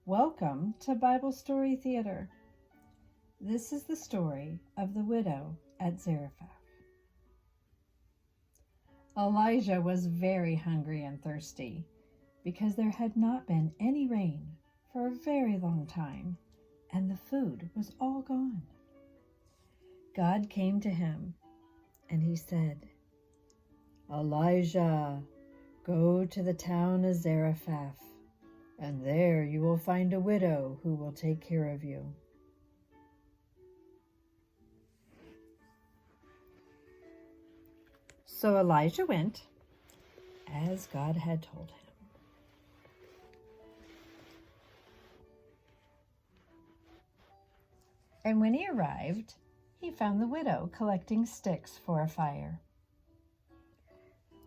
Welcome to Bible Story Theater. This is the story of the widow at Zarephath. Elijah was very hungry and thirsty because there had not been any rain for a very long time, and the food was all gone. God came to him, and he said, "Elijah, go to the town of Zarephath, and there you will find a widow who will take care of you." So Elijah went, as God had told him. And when he arrived, he found the widow collecting sticks for a fire.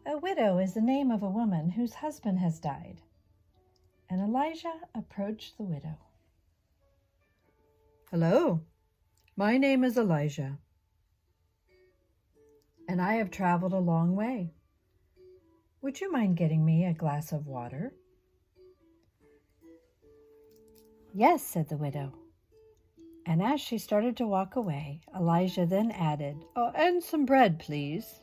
A widow is the name of a woman whose husband has died. And Elijah approached the widow. "Hello, my name is Elijah, and I have traveled a long way. Would you mind getting me a glass of water?" "Yes," said the widow. And as she started to walk away, Elijah then added, "Oh, and some bread, please."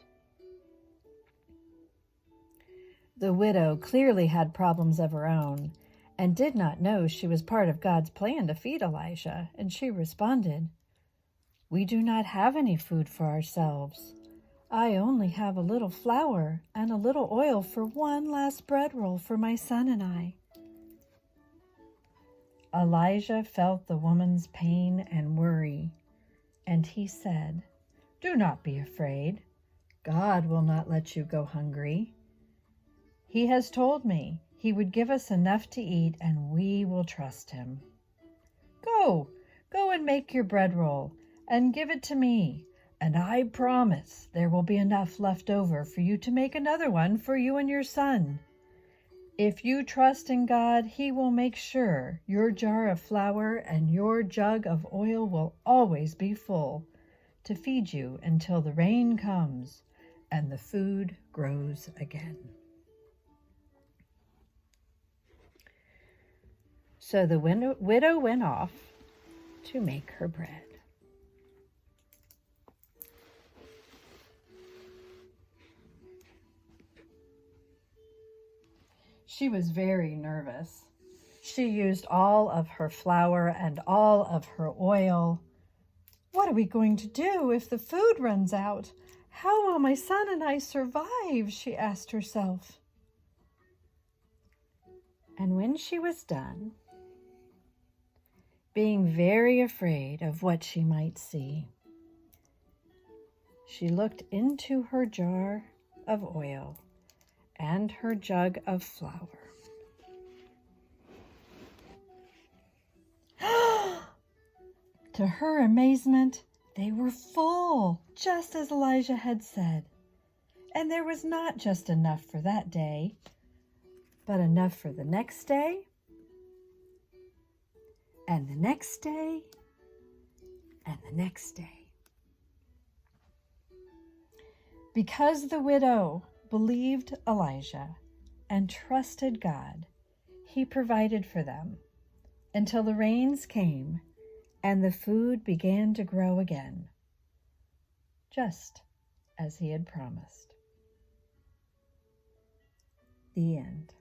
The widow clearly had problems of her own and did not know she was part of God's plan to feed Elijah, and she responded, "We do not have any food for ourselves. I only have a little flour and a little oil for one last bread roll for my son and I." Elijah felt the woman's pain and worry, and he said, "Do not be afraid. God will not let you go hungry. He has told me he would give us enough to eat, and we will trust him. Go and make your bread roll and give it to me, and I promise there will be enough left over for you to make another one for you and your son. If you trust in God, he will make sure your jar of flour and your jug of oil will always be full to feed you until the rain comes and the food grows again." So the widow went off to make her bread. She was very nervous. She used all of her flour and all of her oil. "What are we going to do if the food runs out? How will my son and I survive?" she asked herself. And when she was done, being very afraid of what she might see, she looked into her jar of oil and her jug of flour. To her amazement, they were full, just as Elijah had said. And there was not just enough for that day, but enough for the next day, and the next day, and the next day. Because the widow believed Elijah and trusted God, he provided for them until the rains came and the food began to grow again, just as he had promised. The end.